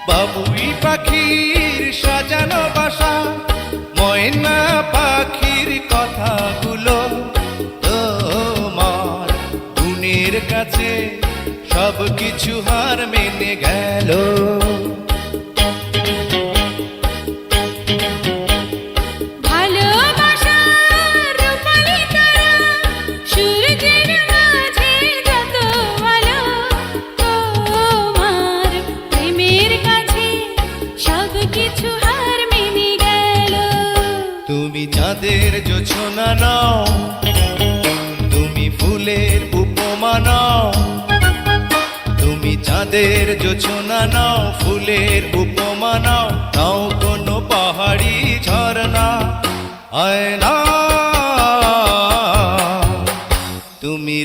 বাবুই পাখির সাজানো বাসা, ময়না পাখির কথাগুলো তোমার গুণের কাছে সব কিছু হার মেনে গেল। তুমি চাঁদের জোছনা নাও, তুমি ফুলের উপমা নাও, তুমি চাঁদের জোছনা নাও, ফুলের উপমা নাও, নাও কোনো পাহাড়ি ঝরনা। আয়না তুমি